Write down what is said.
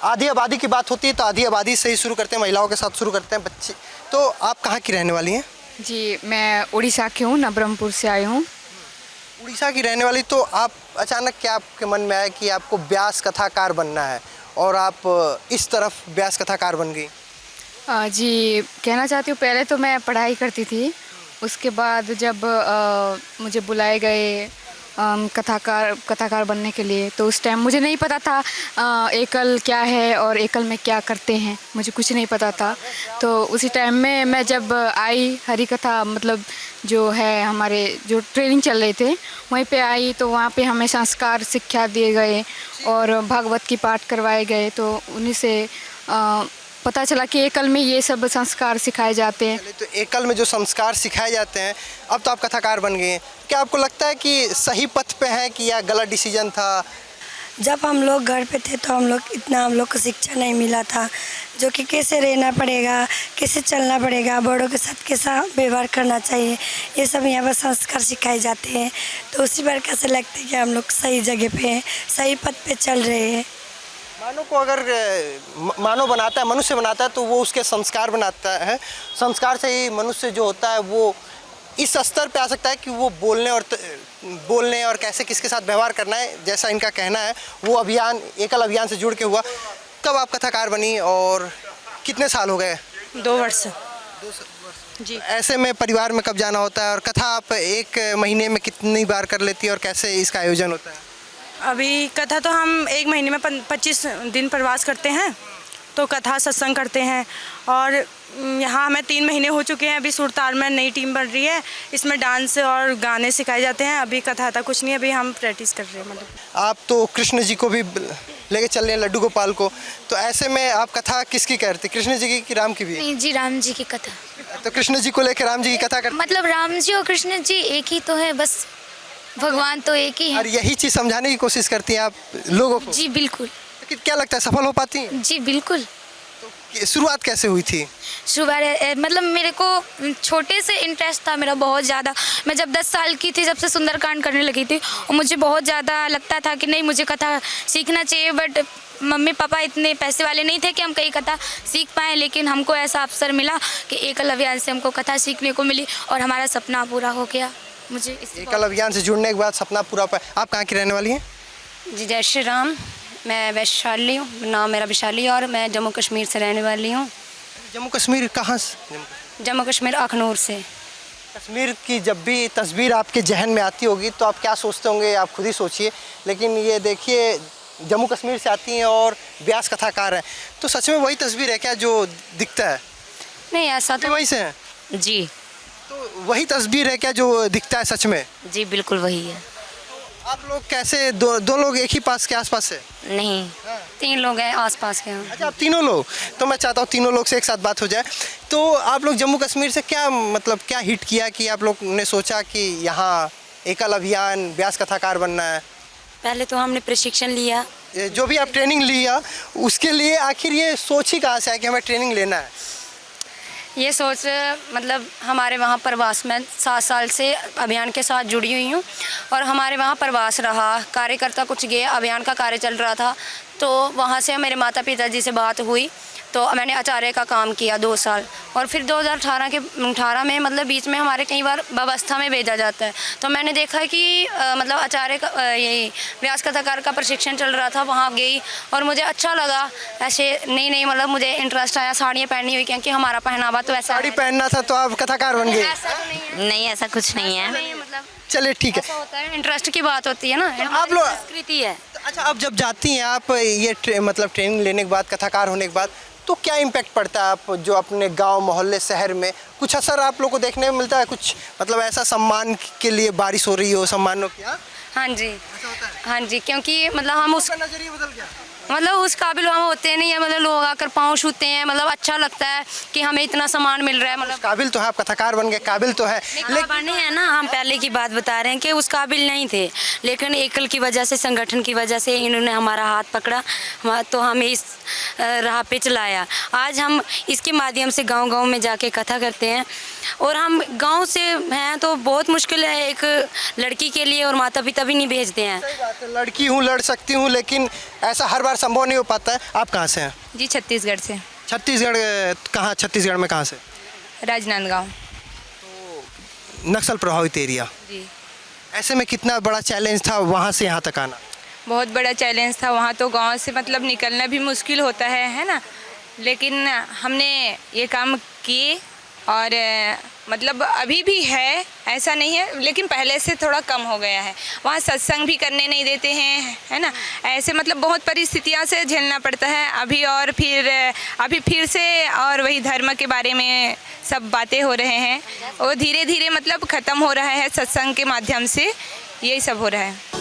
आधी आबादी की बात होती है तो आधी आबादी से ही शुरू करते हैं, महिलाओं के साथ शुरू करते हैं। बच्चे, तो आप कहाँ की रहने वाली हैं? जी, मैं उड़ीसा की हूँ, नवरंगपुर से आई हूँ। उड़ीसा की रहने वाली, तो आप अचानक क्या आपके मन में आया कि आपको व्यास कथाकार बनना है और आप इस तरफ व्यास कथाकार बन गई? जी, कहना चाहती हूँ, पहले तो मैं पढ़ाई करती थी। उसके बाद जब मुझे बुलाए गए कथाकार बनने के लिए, तो उस टाइम मुझे नहीं पता था एकल क्या है और एकल में क्या करते हैं, मुझे कुछ नहीं पता था। तो उसी टाइम में मैं जब आई, हरी कथा मतलब जो है हमारे जो ट्रेनिंग चल रहे थे वहीं पे आई, तो वहाँ पे हमें संस्कार शिक्षा दिए गए और भागवत की पाठ करवाए गए। तो उन्हीं से पता चला कि एकल में ये सब संस्कार सिखाए जाते हैं। तो एकल में जो संस्कार सिखाए जाते हैं, अब तो आप कथाकार बन गए हैं, क्या आपको लगता है कि सही पथ पे है कि या गलत डिसीजन था? जब हम लोग घर पे थे तो हम लोग को शिक्षा नहीं मिला था, जो कि कैसे रहना पड़ेगा, कैसे चलना पड़ेगा, बड़ों के साथ कैसा व्यवहार करना चाहिए, ये सब यहाँ पर संस्कार सिखाए जाते हैं। तो उसी प्रकार से लगता है कि हम लोग सही जगह पे हैं, सही पथ पे चल रहे हैं। मानव को अगर मानव बनाता है, मनुष्य बनाता है, तो वो उसके संस्कार बनाता है। संस्कार से ही मनुष्य जो होता है वो इस स्तर पे आ सकता है कि वो बोलने और कैसे किसके साथ व्यवहार करना है, जैसा इनका कहना है, वो अभियान एकल अभियान से जुड़ के हुआ। कब आप कथाकार बनी और कितने साल हो गए? 2 वर्ष। जी। ऐसे में परिवार में कब जाना होता है और कथा आप एक महीने में कितनी बार कर लेती है और कैसे इसका आयोजन होता है? अभी कथा तो हम 1 महीने में 25 दिन प्रवास करते हैं, तो कथा सत्संग करते हैं। और यहाँ हमें 3 महीने हो चुके हैं। अभी सुरताल में नई टीम बन रही है, इसमें डांस और गाने सिखाए जाते हैं। अभी कथा था कुछ नहीं, अभी हम प्रैक्टिस कर रहे हैं। मतलब आप तो कृष्ण जी को भी लेके चल रहे हैं, लड्डू गोपाल को, तो ऐसे में आप कथा किसकी करते, कृष्ण जी की कि राम की भी? नहीं जी, राम जी की कथा। तो कृष्ण जी को लेकर राम जी की कथा करते? मतलब राम जी और कृष्ण जी एक ही तो है, बस भगवान तो एक ही है। और यही चीज़ समझाने की कोशिश करती हैं आप लोगों को? जी बिल्कुल। तो क्या लगता है सफल हो पाती हैं? जी बिल्कुल। तो शुरुआत कैसे हुई थी? शुरुआत मतलब मेरे को छोटे से इंटरेस्ट था मेरा बहुत ज़्यादा। मैं जब 10 साल की थी, जब से सुंदरकांड करने लगी थी, और मुझे बहुत ज़्यादा लगता था कि नहीं, मुझे कथा सीखना चाहिए। बट मम्मी पापा इतने पैसे वाले नहीं थे कि हम कई कथा सीख पाएँ, लेकिन हमको ऐसा अवसर मिला कि एकल अभियान से हमको कथा सीखने को मिली और हमारा सपना पूरा हो गया। मुझे एकल अभियान से जुड़ने के बाद सपना पूरा पाया। आप कहाँ की रहने वाली हैं? जी, जय श्री राम। मैं वैशाली हूँ, नाम मेरा वैशाली, और मैं जम्मू कश्मीर से रहने वाली हूँ। जम्मू कश्मीर कहाँ से? जम्मू कश्मीर अखनूर से। कश्मीर की जब भी तस्वीर आपके जहन में आती होगी तो आप क्या सोचते होंगे, आप खुद ही सोचिए। लेकिन ये देखिए, जम्मू कश्मीर से आती हैं और व्यास कथाकार हैं, तो सच में वही तस्वीर है क्या जो दिखता है? नहीं, ऐसा तो वहीं से हैं? जी। तो वही तस्वीर है क्या जो दिखता है सच में? जी बिल्कुल वही है। आप लोग कैसे दो लोग एक ही पास के आसपास से? नहीं, 3 लोग हैं आसपास के। अच्छा, आप तीनों लोग? तो मैं चाहता हूँ तीनों लोग से एक साथ बात हो जाए। तो आप लोग जम्मू कश्मीर से क्या मतलब क्या हिट किया कि आप लोग ने सोचा कि यहाँ एकल अभियान व्यास कथाकार बनना है? पहले तो हमने प्रशिक्षण लिया। जो भी आप ट्रेनिंग लिया, उसके लिए आखिर ये सोच ही कहाँ से है कि हमें ट्रेनिंग लेना है? ये सोच मतलब हमारे वहाँ प्रवास में 7 साल से अभियान के साथ जुड़ी हुई हूँ, और हमारे वहाँ प्रवास रहा, कार्यकर्ता कुछ गए, अभियान का कार्य चल रहा था, तो वहाँ से मेरे माता पिताजी से बात हुई, तो मैंने आचार्य का काम किया 2 साल। और फिर 2018 में मतलब बीच में हमारे कई बार व्यवस्था में भेजा जाता है, तो मैंने देखा कि मतलब आचार्य का यही व्यास कथाकार का प्रशिक्षण चल रहा था, वहाँ गई और मुझे अच्छा लगा। ऐसे नहीं मतलब मुझे इंटरेस्ट आया, साड़ियाँ पहनी हुई, क्योंकि हमारा पहनावा तो ऐसा साड़ी पहनना था तो आप कथाकार बन गए? ऐसा तो नहीं है। नहीं, ऐसा कुछ नहीं है। मतलब चलिए ठीक है। ऐसा होता है, इंटरेस्ट की बात होती है ना, आप लोग संस्कृति है। अच्छा, अब जब जाती हैं आप ये मतलब ट्रेनिंग लेने के बाद, कथाकार होने के बाद, तो क्या इम्पैक्ट पड़ता है आप जो अपने गांव मोहल्ले शहर में कुछ असर आप लोग को देखने में मिलता है? कुछ मतलब ऐसा सम्मान के लिए बारिश हो रही हो, सम्मानों की? हाँ जी, हाँ जी, क्योंकि मतलब हम उस नजरिया बदल गया, मतलब उस काबिल हम होते नहीं है, मतलब लोग आकर पाँव छूते हैं, मतलब अच्छा लगता है कि हमें इतना सम्मान मिल रहा है। मतलब काबिल तो है, आप कथाकार बन गए, काबिल तो है, लेकिन नहीं है ना, हम पहले की बात बता रहे हैं कि उस काबिल नहीं थे, लेकिन एकल की वजह से, संगठन की वजह से इन्होंने हमारा हाथ पकड़ा, तो हमें इस राह पे चलाया। आज हम इसके माध्यम से गांव-गांव में जाके कथा करते हैं, और हम गांव से हैं तो बहुत मुश्किल है एक लड़की के लिए, और माता पिता भी नहीं भेजते हैं। सही बात है, लड़की हूँ, लड़ सकती हूँ, लेकिन ऐसा हर बार संभव नहीं हो पाता है। आप कहाँ से हैं? जी छत्तीसगढ़ से, छत्तीसगढ़। कहाँ छत्तीसगढ़ में कहाँ से? राजनांदगांव। नक्सल प्रभावित एरिया। जी ऐसे में कितना बड़ा चैलेंज था वहाँ से यहाँ तक आना? बहुत बड़ा चैलेंज था। वहाँ तो गांव से मतलब निकलना भी मुश्किल होता है ना, लेकिन हमने ये काम किए और मतलब अभी भी है, ऐसा नहीं है, लेकिन पहले से थोड़ा कम हो गया है। वहाँ सत्संग भी करने नहीं देते हैं, है ना, ऐसे मतलब बहुत परिस्थितियाँ से झेलना पड़ता है अभी। और अभी फिर से और वही धर्म के बारे में सब बातें हो रहे हैं, वो धीरे धीरे मतलब ख़त्म हो रहा है सत्संग के माध्यम से, यही सब हो रहा है।